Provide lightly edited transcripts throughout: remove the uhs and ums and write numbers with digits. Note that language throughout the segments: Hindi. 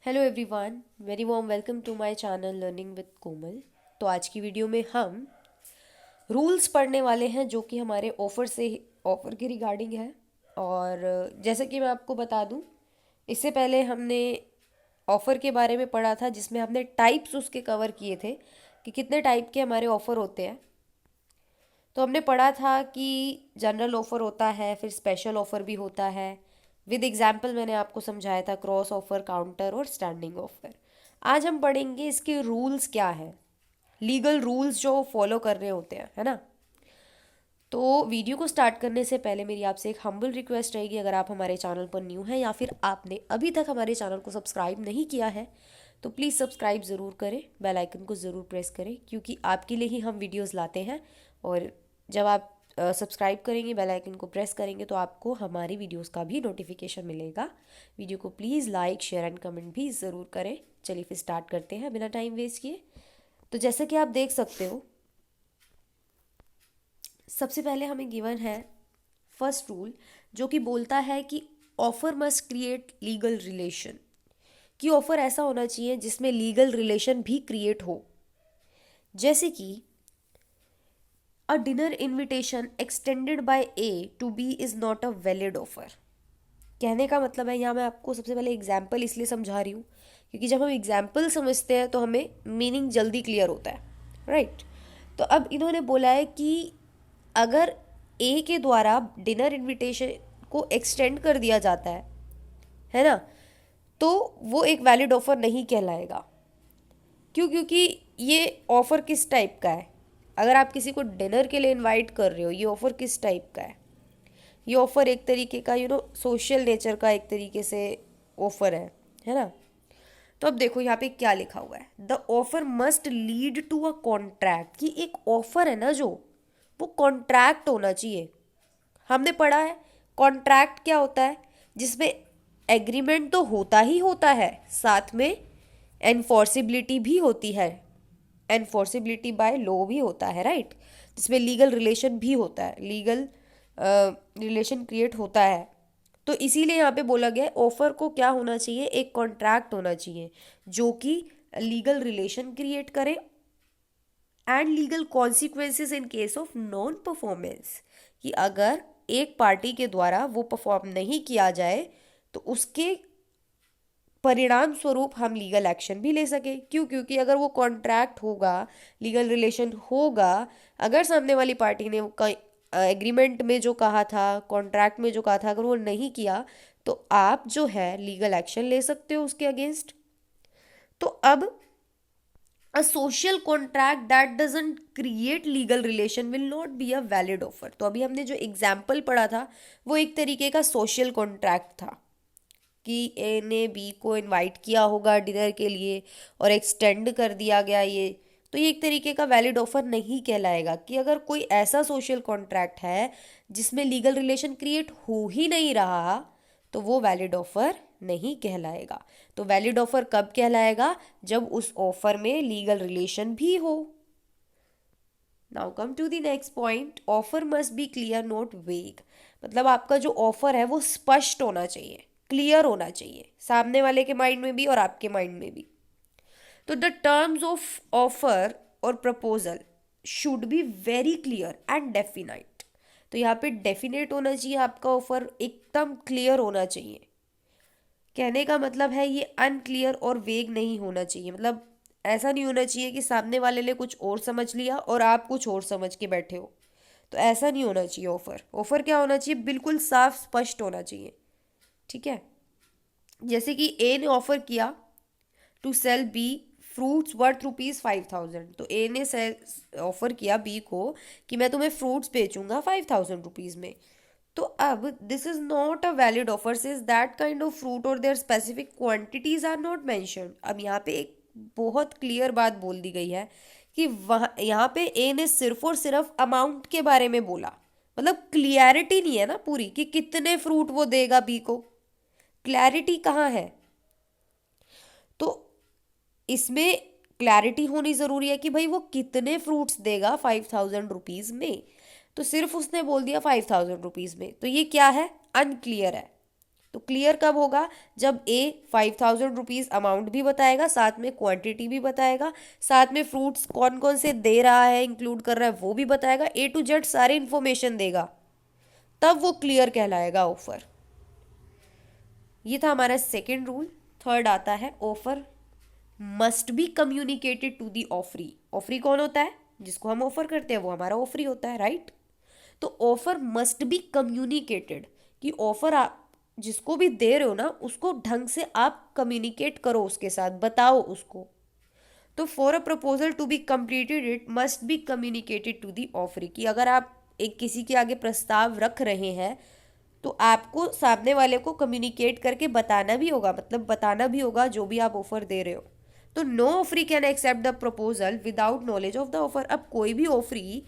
Hello everyone, very warm welcome to my channel learning with Komal. तो आज की वीडियो में हम रूल्स पढ़ने वाले हैं जो कि हमारे ऑफ़र के रिगार्डिंग है। और जैसे कि मैं आपको बता दूं, इससे पहले हमने ऑफ़र के बारे में पढ़ा था जिसमें हमने टाइप्स उसके कवर किए थे कि कितने टाइप के हमारे ऑफ़र होते हैं। तो हमने पढ़ा था कि जनरल ऑफ़र होता है, फिर स्पेशल ऑफ़र भी होता है। विद एग्जाम्पल मैंने आपको समझाया था क्रॉस ऑफ़र, काउंटर और स्टैंडिंग ऑफ़र। आज हम पढ़ेंगे इसके रूल्स क्या हैं, लीगल रूल्स जो फॉलो करने होते हैं, है ना। तो वीडियो को स्टार्ट करने से पहले मेरी आपसे एक हम्बल रिक्वेस्ट रहेगी, अगर आप हमारे चैनल पर न्यू हैं या फिर आपने अभी तक हमारे चैनल को सब्सक्राइब नहीं किया है तो प्लीज़ सब्सक्राइब ज़रूर करें, बेल आइकन को ज़रूर प्रेस करें, क्योंकि आपके लिए ही हम वीडियोस लाते हैं। और जब आप सब्सक्राइब करेंगे, बेल आइकन को प्रेस करेंगे तो आपको हमारी वीडियोस का भी नोटिफिकेशन मिलेगा। वीडियो को please like, share and comment भी ज़रूर करें। चलिए फिर स्टार्ट करते हैं बिना टाइम वेस्ट किए। तो जैसे कि आप देख सकते हो, सबसे पहले हमें गिवन है फर्स्ट रूल, जो कि बोलता है कि offer must create legal relation, कि ऑफर ऐसा होना चाहिए जिसमें लीगल रिलेशन भी क्रिएट हो। जैसे कि a dinner invitation extended by A to B is not a valid offer. कहने का मतलब है, यहाँ मैं आपको सबसे पहले एग्जाम्पल इसलिए समझा रही हूँ क्योंकि जब हम एग्जाम्पल समझते हैं तो हमें मीनिंग जल्दी क्लियर होता है, राइट। तो अब इन्होंने बोला है कि अगर ए के द्वारा डिनर इनविटेशन को एक्सटेंड कर दिया जाता है ना, तो वो एक वैलिड ऑफर नहीं कहलाएगा। क्यों? क्योंकि ये ऑफर किस टाइप का है? अगर आप किसी को डिनर के लिए इनवाइट कर रहे हो, ये ऑफर किस टाइप का है? ये ऑफर एक तरीके का सोशल नेचर का एक तरीके से ऑफर है ना। तो अब देखो यहाँ पे क्या लिखा हुआ है, the offer must lead to a contract, कि एक ऑफर है ना जो, वो कॉन्ट्रैक्ट होना चाहिए। हमने पढ़ा है कॉन्ट्रैक्ट क्या होता है, जिसमें एग्रीमेंट तो होता ही होता है, साथ में एनफोर्सिबिलिटी भी होती है, एनफोर्सिबिलिटी बाय लॉ भी होता है, राइट। जिसमें लीगल रिलेशन भी होता है, लीगल रिलेशन क्रिएट होता है। तो इसीलिए यहाँ पे बोला गया है ऑफर को क्या होना चाहिए, एक कॉन्ट्रैक्ट होना चाहिए जो कि लीगल रिलेशन क्रिएट करे and legal consequences in case of non performance, कि अगर एक पार्टी के द्वारा वो परफॉर्म नहीं किया जाए तो उसके परिणाम स्वरूप हम लीगल एक्शन भी ले सके। क्यों? क्योंकि अगर वो कॉन्ट्रैक्ट होगा, लीगल रिलेशन होगा, अगर सामने वाली पार्टी ने एग्रीमेंट में जो कहा था, कॉन्ट्रैक्ट में जो कहा था, अगर वो नहीं किया तो आप जो है लीगल एक्शन ले सकते हो उसके अगेंस्ट। तो अब a social contract that doesn't create legal relation will not be a valid offer. तो अभी हमने जो एग्जाम्पल पढ़ा था वो एक तरीके का सोशल कॉन्ट्रैक्ट था कि ए ने बी को इनवाइट किया होगा डिनर के लिए और एक्सटेंड कर दिया गया ये, तो ये एक तरीके का वैलिड ऑफर नहीं कहलाएगा। कि अगर कोई ऐसा सोशल कॉन्ट्रैक्ट है जिसमें लीगल रिलेशन क्रिएट हो ही नहीं रहा तो वो वैलिड ऑफर नहीं कहलाएगा। तो वैलिड ऑफर कब कहलाएगा? जब उस ऑफर में लीगल रिलेशन भी हो। Now come to the next point, offer must be clear not vague. मतलब आपका जो ऑफर है वो स्पष्ट होना चाहिए, क्लियर होना चाहिए, सामने वाले के माइंड में भी और आपके माइंड में भी। तो द टर्म्स ऑफ ऑफर और proposal should be very clear and definite. तो यहाँ पे डेफिनेट होना चाहिए, आपका ऑफर एकदम क्लियर होना चाहिए। कहने का मतलब है ये अनक्लियर और वेग नहीं होना चाहिए। मतलब ऐसा नहीं होना चाहिए कि सामने वाले ने कुछ और समझ लिया और आप कुछ और समझ के बैठे हो। तो ऐसा नहीं होना चाहिए। ऑफर ऑफर क्या होना चाहिए? बिल्कुल साफ स्पष्ट होना चाहिए, ठीक है। जैसे कि ए ने ऑफर किया to sell B fruits worth ₹5,000। तो ए ने ऑफर किया बी को कि मैं तुम्हें फ्रूट्स बेचूंगा ₹5,000 में। तो अब this is not a valid offer since that kind of fruit और their specific quantities are not mentioned. अब यहाँ पे एक बहुत क्लियर बात बोल दी गई है कि वहाँ यहाँ पे ए ने सिर्फ और सिर्फ अमाउंट के बारे में बोला। मतलब क्लियरिटी नहीं है ना पूरी कि कितने फ्रूट वो देगा बी को। क्लैरिटी कहाँ है? तो इसमें क्लैरिटी होनी ज़रूरी है कि भाई वो कितने फ्रूट्स देगा ₹5,000 में। तो सिर्फ उसने बोल दिया ₹5,000 में, तो ये क्या है? अनक्लियर है। तो क्लियर कब होगा? जब ए 5,000 रुपीज अमाउंट भी बताएगा, साथ में क्वांटिटी भी बताएगा, साथ में फ्रूट्स कौन कौन से दे रहा है, इंक्लूड कर रहा है वो भी बताएगा, ए टू जेड सारे इंफॉर्मेशन देगा, तब वो क्लियर कहलाएगा ऑफर। ये था हमारा सेकेंड रूल। थर्ड आता है offer must be communicated to the offeree. Offeree कौन होता है? जिसको हम ऑफर करते हैं वो हमारा ऑफरी होता है, राइट? तो ऑफर मस्ट बी कम्युनिकेटेड, कि ऑफर आप जिसको भी दे रहे हो ना उसको ढंग से आप कम्युनिकेट करो, उसके साथ बताओ उसको। तो for a proposal to be completed it must be communicated to the offeree, कि अगर आप एक किसी के आगे प्रस्ताव रख रहे हैं तो आपको सामने वाले को कम्युनिकेट करके बताना भी होगा, मतलब बताना भी होगा जो भी आप ऑफर दे रहे हो। तो no offeree can accept the proposal without knowledge of the offer. अब कोई भी ऑफरी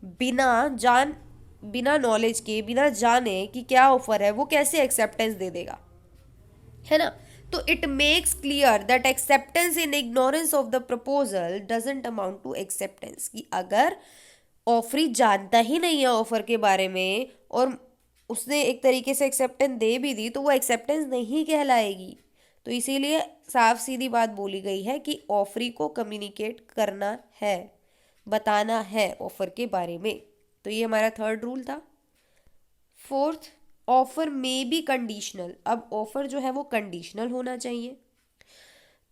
बिना नॉलेज के, बिना जाने कि क्या ऑफर है, वो कैसे एक्सेप्टेंस दे देगा, है ना? तो it makes clear that acceptance in ignorance of the proposal doesn't amount to acceptance, कि अगर ऑफरी जानता ही नहीं है ऑफर के बारे में और उसने एक तरीके से एक्सेप्टेंस दे भी दी तो वो एक्सेप्टेंस नहीं कहलाएगी। तो इसीलिए साफ सीधी बात बोली गई है कि ऑफरी को कम्युनिकेट करना है, बताना है ऑफर के बारे में। तो ये हमारा थर्ड रूल था। फोर्थ, ऑफर में बी कंडीशनल। अब ऑफर जो है वो कंडीशनल होना चाहिए।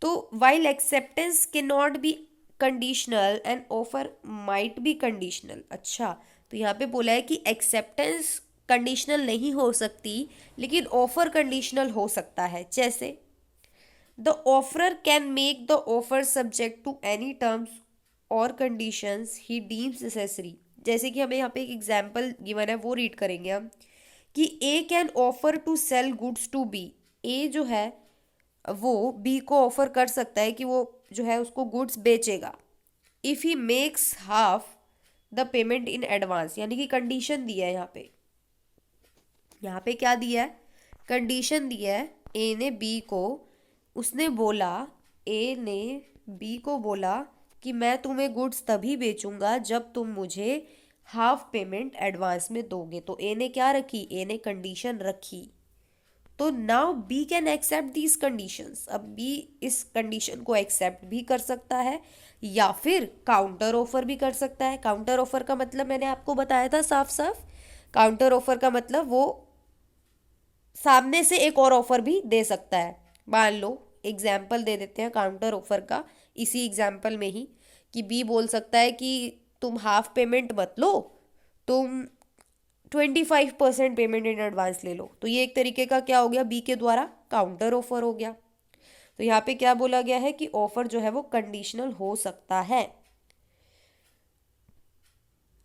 तो वाइल एक्सेप्टेंस के not be conditional and offer might be conditional. अच्छा, तो यहाँ पे बोला है कि एक्सेप्टेंस कंडीशनल नहीं हो सकती लेकिन ऑफर कंडीशनल हो सकता है। जैसे the offeror can make the offer subject to any terms और कंडीशंस ही डीम्स नेसेसरी। जैसे कि हमें यहाँ पे एक एग्जाम्पल गिवन है, वो रीड करेंगे हम, कि A can offer to sell goods to B. A जो है वो बी को ऑफर कर सकता है कि वो जो है उसको गुड्स बेचेगा, if he makes half the payment in advance. यानी कि कंडीशन दिया है यहाँ पे, यहाँ पे क्या दिया है? कंडीशन दिया है। ए ने बी को, उसने बोला, ए ने बी को बोला कि मैं तुम्हें गुड्स तभी बेचूंगा जब तुम मुझे हाफ पेमेंट एडवांस में दोगे। तो ए ने क्या रखी? ए ने कंडीशन रखी। तो now B can accept these conditions. अब बी इस कंडीशन को एक्सेप्ट भी कर सकता है या फिर काउंटर ऑफर भी कर सकता है। काउंटर ऑफर का मतलब मैंने आपको बताया था साफ साफ। काउंटर ऑफर का मतलब वो सामने से एक और ऑफर भी दे सकता है। मान लो एग्जाम्पल दे देते हैं काउंटर ऑफर का इसी एग्जाम्पल में ही, कि बी बोल सकता है कि तुम हाफ पेमेंट मत लो, तुम 25% पेमेंट इन एडवांस ले लो। तो ये एक तरीके का क्या हो गया? बी के द्वारा काउंटर ऑफर हो गया। तो यहाँ पे क्या बोला गया है कि ऑफर जो है वो कंडीशनल हो सकता है।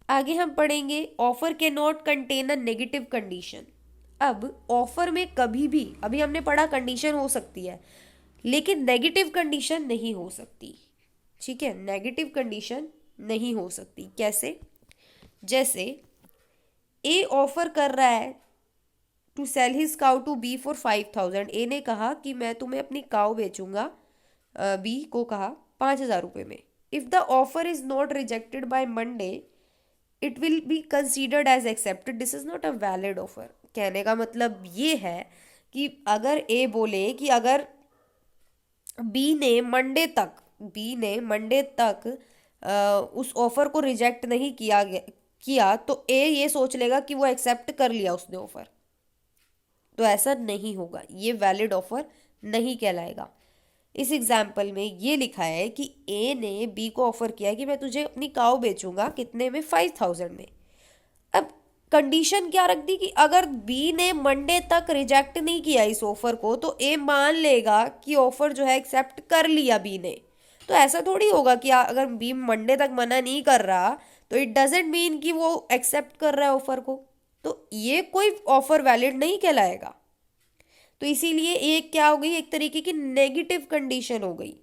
आगे हम पढ़ेंगे ऑफर के not contain a negative condition. अब ऑफर में कभी भी, अभी हमने पढ़ा कंडीशन हो सकती है लेकिन नेगेटिव कंडीशन नहीं हो सकती। ठीक है, नेगेटिव कंडीशन नहीं हो सकती। कैसे? जैसे ए ऑफर कर रहा है to sell his cow to B for 5,000। A ने कहा कि मैं तुम्हें अपनी काउ बेचूंगा, बी को कहा 5,000 रुपये में। If the offer is not rejected by Monday it will be considered as accepted, this is not a valid offer. कहने का मतलब ये है कि अगर ए बोले कि अगर बी ने मंडे तक उस ऑफर को रिजेक्ट नहीं किया तो ए ये सोच लेगा कि वो एक्सेप्ट कर लिया उसने ऑफर। तो ऐसा नहीं होगा, ये वैलिड ऑफर नहीं कहलाएगा। इस एग्जाम्पल में ये लिखा है कि ए ने बी को ऑफर किया कि मैं तुझे अपनी काऊ बेचूंगा, कितने में? 5,000 में। अब कंडीशन क्या रख दी कि अगर बी ने मंडे तक रिजेक्ट नहीं किया इस ऑफर को तो ए मान लेगा कि ऑफर जो है एक्सेप्ट कर लिया बी ने। तो ऐसा थोड़ी होगा कि अगर बी मंडे तक मना नहीं कर रहा तो इट डजेंट मीन कि वो एक्सेप्ट कर रहा है ऑफर को। तो ये कोई ऑफर वैलिड नहीं कहलाएगा। तो इसीलिए ये क्या हो गई? एक तरीके की नेगेटिव कंडीशन हो गई।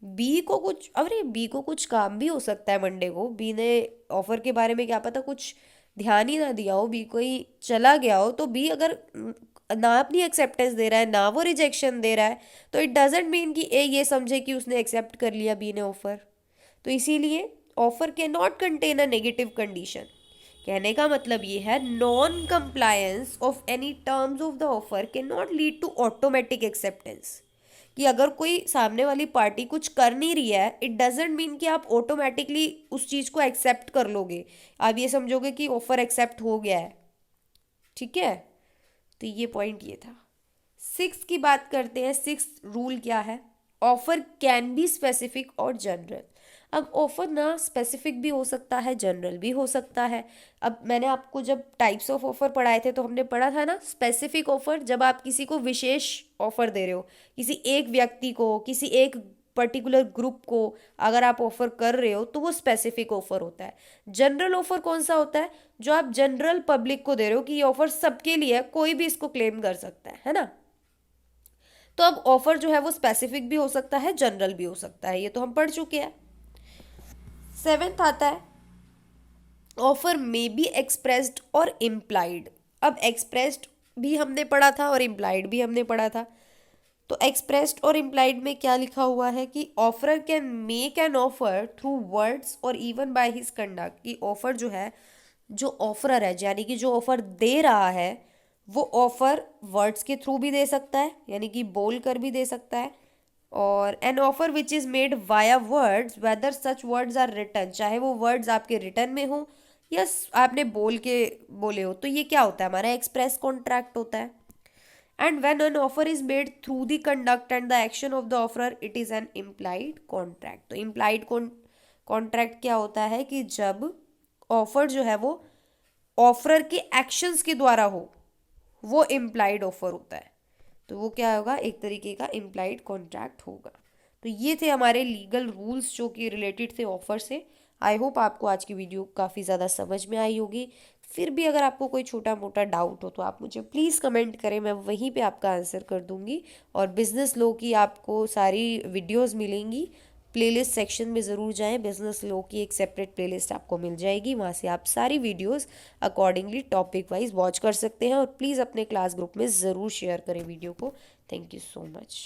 बी को कुछ काम भी हो सकता है मंडे को, बी ने ऑफर के बारे में क्या पता कुछ ध्यान ही ना दिया हो, बी कोई चला गया हो, तो बी अगर ना अपनी एक्सेप्टेंस दे रहा है ना वो रिजेक्शन दे रहा है तो इट डजेंट मीन कि ए ये समझे कि उसने एक्सेप्ट कर लिया बी ने ऑफर। तो इसीलिए offer can not contain a negative condition, कहने का मतलब ये है, non compliance of any terms of the offer can not lead to automatic acceptance. कि अगर कोई सामने वाली पार्टी कुछ कर नहीं रही है, इट डजेंट मीन कि आप ऑटोमेटिकली उस चीज को एक्सेप्ट कर लोगे। आप ये समझोगे कि ऑफर एक्सेप्ट हो गया है। ठीक है, तो ये पॉइंट ये था। 6 की बात करते हैं। 6 रूल क्या है? ऑफर कैन बी स्पेसिफिक और जनरल। अब ऑफर ना स्पेसिफिक भी हो सकता है, जनरल भी हो सकता है। अब मैंने आपको जब टाइप्स ऑफ ऑफर पढ़ाए थे तो हमने पढ़ा था ना, स्पेसिफिक ऑफर जब आप किसी को विशेष ऑफर दे रहे हो, किसी एक व्यक्ति को, किसी एक पर्टिकुलर ग्रुप को अगर आप ऑफर कर रहे हो तो वो स्पेसिफिक ऑफर होता है। जनरल ऑफर कौन सा होता है? जो आप जनरल पब्लिक को दे रहे हो कि ये ऑफर सबके लिए है, कोई भी इसको क्लेम कर सकता है ना। तो अब ऑफर जो है वो स्पेसिफिक भी हो सकता है, जनरल भी हो सकता है, ये तो हम पढ़ चुके हैं। 7th आता है, ऑफर मे बी एक्सप्रेस्ड और इम्प्लाइड। अब एक्सप्रेस्ड भी हमने पढ़ा था और इम्प्लाइड भी हमने पढ़ा था। तो एक्सप्रेस्ड और इम्प्लाइड में क्या लिखा हुआ है कि offer can make an offer through words और इवन बाय हिज कंडक्ट। कि ऑफर जो है, जो ऑफरर है यानी कि जो ऑफर दे रहा है, वो ऑफर वर्ड्स के थ्रू भी दे सकता है, यानी कि बोल कर भी दे सकता है। और an offer which is made via words whether such words are written, चाहे वो वर्ड्स आपके रिटन में हो या आपने बोल के बोले हो, तो ये क्या होता है? हमारा एक्सप्रेस कॉन्ट्रैक्ट होता है। And when an offer is made through the conduct and the action of the offeror, it is an implied contract. तो इम्प्लाइड कॉन्ट्रैक्ट क्या होता है? कि जब ऑफर जो है वो ऑफरर के एक्शंस के द्वारा हो, वो इम्प्लाइड ऑफर होता है। तो वो क्या होगा? एक तरीके का इम्प्लाइड कॉन्ट्रैक्ट होगा। तो ये थे हमारे लीगल रूल्स जो कि रिलेटेड थे ऑफर से। आई होप आपको आज की वीडियो काफ़ी ज़्यादा समझ में आई होगी। फिर भी अगर आपको कोई छोटा मोटा डाउट हो तो आप मुझे प्लीज़ कमेंट करें, मैं वहीं पे आपका आंसर कर दूंगी। और बिजनेस लॉ की आपको सारी वीडियोस मिलेंगी, प्लेलिस्ट सेक्शन में ज़रूर जाएं। बिजनेस लॉ की एक सेपरेट प्लेलिस्ट आपको मिल जाएगी, वहाँ से आप सारी videos accordingly topic wise watch कर सकते हैं। और प्लीज़ अपने क्लास ग्रुप में ज़रूर शेयर करें वीडियो को। Thank you so much.